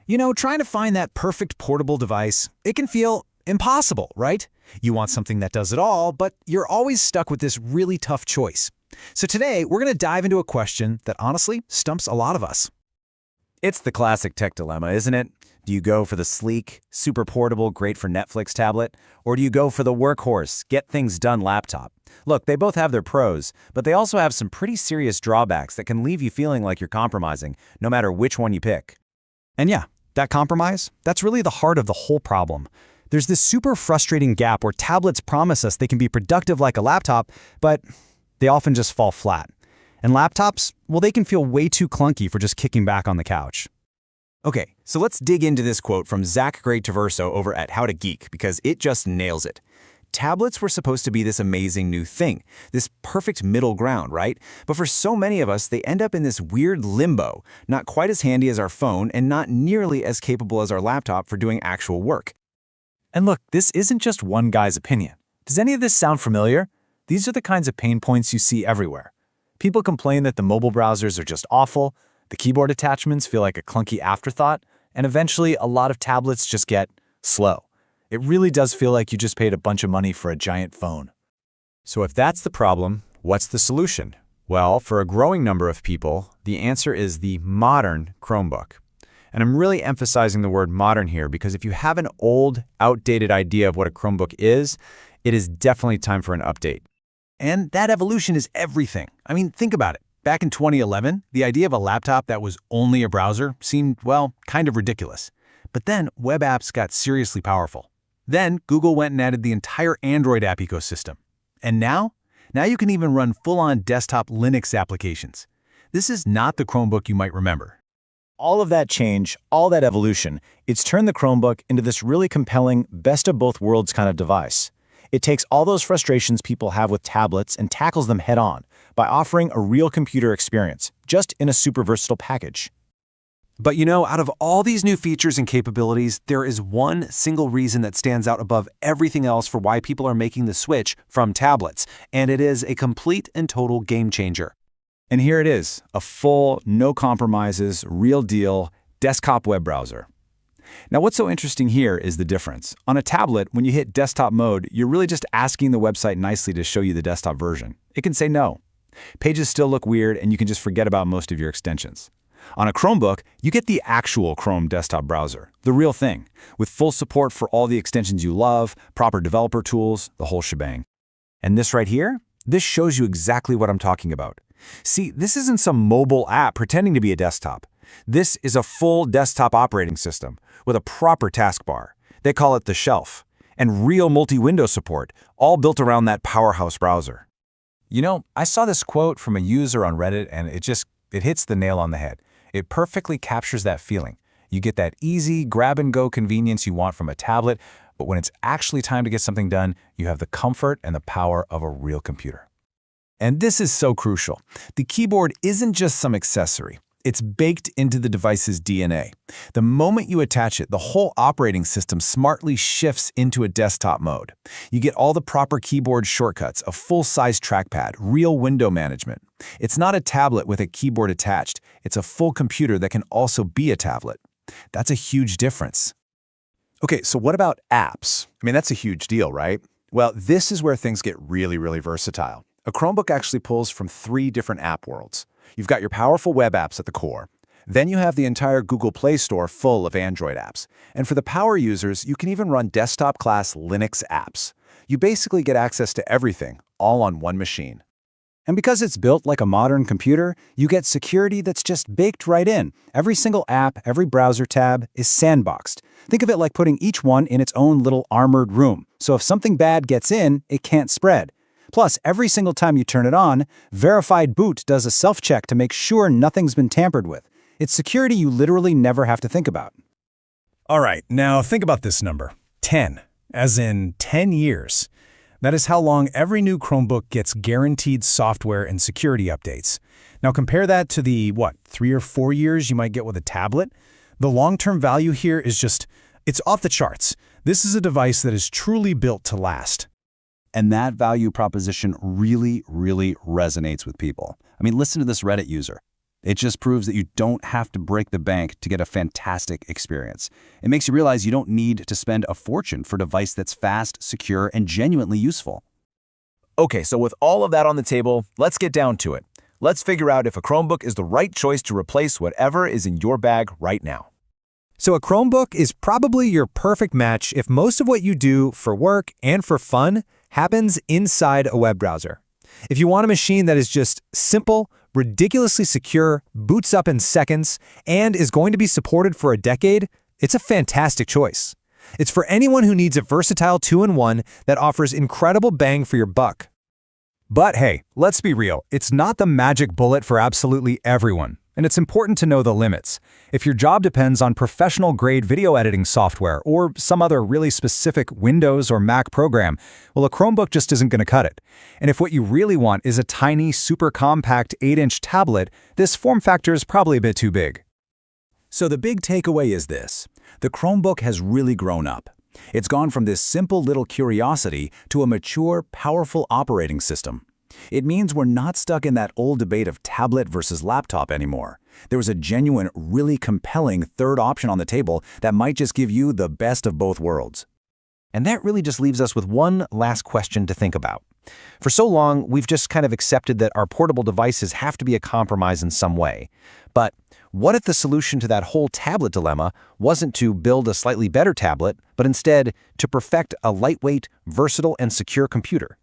Trying to find that perfect portable device, it can feel impossible, right? You want something that does it all, but you're always stuck with this really tough choice. So today, we're going to dive into a question that honestly stumps a lot of us. It's the classic tech dilemma, isn't it? Do you go for the sleek, super portable, great for Netflix tablet? Or do you go for the workhorse, get things done laptop? Look, they both have their pros, but they also have some pretty serious drawbacks that can leave you feeling like you're compromising, no matter which one you pick. And yeah, that compromise, that's really the heart of the whole problem. There's this super frustrating gap where tablets promise us they can be productive like a laptop, but they often just fall flat. And laptops, well, they can feel way too clunky for just kicking back on the couch. Okay, so let's dig into this quote from Zach Gray-Taverso over at How to Geek, because it just nails it. Tablets were supposed to be this amazing new thing, this perfect middle ground, right? But for so many of us, they end up in this weird limbo, not quite as handy as our phone and not nearly as capable as our laptop for doing actual work. And look, this isn't just one guy's opinion. Does any of this sound familiar? These are the kinds of pain points you see everywhere. People complain that the mobile browsers are just awful, the keyboard attachments feel like a clunky afterthought, and eventually a lot of tablets just get slow. It really does feel like you just paid a bunch of money for a giant phone. So if that's the problem, what's the solution? Well, for a growing number of people, the answer is the modern Chromebook. And I'm really emphasizing the word modern here because if you have an old, outdated idea of what a Chromebook is, it is definitely time for an update. And that evolution is everything. I mean, think about it. Back in 2011, the idea of a laptop that was only a browser seemed, well, kind of ridiculous. But then web apps got seriously powerful. Then Google went and added the entire Android app ecosystem. And now you can even run full-on desktop Linux applications. This is not the Chromebook you might remember. All of that change, all that evolution, it's turned the Chromebook into this really compelling, best-of-both-worlds kind of device. It takes all those frustrations people have with tablets and tackles them head-on by offering a real computer experience, just in a super versatile package. But out of all these new features and capabilities, there is one single reason that stands out above everything else for why people are making the switch from tablets, and it is a complete and total game changer. And here it is, a full, no compromises, real deal desktop web browser. Now, what's so interesting here is the difference. On a tablet, when you hit desktop mode, you're really just asking the website nicely to show you the desktop version. It can say no. Pages still look weird, and you can just forget about most of your extensions. On a Chromebook, you get the actual Chrome desktop browser, the real thing, with full support for all the extensions you love, proper developer tools, the whole shebang. And this right here, this shows you exactly what I'm talking about. See, this isn't some mobile app pretending to be a desktop. This is a full desktop operating system with a proper taskbar. They call it the shelf, and real multi-window support, all built around that powerhouse browser. I saw this quote from a user on Reddit, and it hits the nail on the head. It perfectly captures that feeling. You get that easy, grab-and-go convenience you want from a tablet, but when it's actually time to get something done, you have the comfort and the power of a real computer. And this is so crucial. The keyboard isn't just some accessory. It's baked into the device's DNA. The moment you attach it, the whole operating system smartly shifts into a desktop mode. You get all the proper keyboard shortcuts, a full-size trackpad, real window management. It's not a tablet with a keyboard attached. It's a full computer that can also be a tablet. That's a huge difference. Okay, so what about apps? I mean, that's a huge deal, right? Well, this is where things get really, really versatile. A Chromebook actually pulls from 3 different app worlds. You've got your powerful web apps at the core. Then you have the entire Google Play Store full of Android apps. And for the power users, you can even run desktop-class Linux apps. You basically get access to everything, all on one machine. And because it's built like a modern computer, you get security that's just baked right in. Every single app, every browser tab is sandboxed. Think of it like putting each one in its own little armored room. So if something bad gets in, it can't spread. Plus, every single time you turn it on, Verified Boot does a self-check to make sure nothing's been tampered with. It's security you literally never have to think about. All right, now think about this number, 10, as in 10 years. That is how long every new Chromebook gets guaranteed software and security updates. Now compare that to the, 3 or 4 years you might get with a tablet? The long-term value here is it's off the charts. This is a device that is truly built to last. And that value proposition really, really resonates with people. I mean, listen to this Reddit user. It just proves that you don't have to break the bank to get a fantastic experience. It makes you realize you don't need to spend a fortune for a device that's fast, secure, and genuinely useful. Okay, so with all of that on the table, let's get down to it. Let's figure out if a Chromebook is the right choice to replace whatever is in your bag right now. So a Chromebook is probably your perfect match if most of what you do for work and for fun happens inside a web browser. If you want a machine that is just simple, ridiculously secure, boots up in seconds, and is going to be supported for a decade, it's a fantastic choice. It's for anyone who needs a versatile two-in-one that offers incredible bang for your buck. But hey, let's be real, it's not the magic bullet for absolutely everyone. And it's important to know the limits. If your job depends on professional-grade video editing software or some other really specific Windows or Mac program, well, a Chromebook just isn't going to cut it. And if what you really want is a tiny, super compact 8-inch tablet, this form factor is probably a bit too big. So the big takeaway is this. The Chromebook has really grown up. It's gone from this simple little curiosity to a mature, powerful operating system. It means we're not stuck in that old debate of tablet versus laptop anymore. There's a genuine, really compelling third option on the table that might just give you the best of both worlds. And that really just leaves us with one last question to think about. For so long, we've just kind of accepted that our portable devices have to be a compromise in some way. But what if the solution to that whole tablet dilemma wasn't to build a slightly better tablet, but instead to perfect a lightweight, versatile, and secure computer?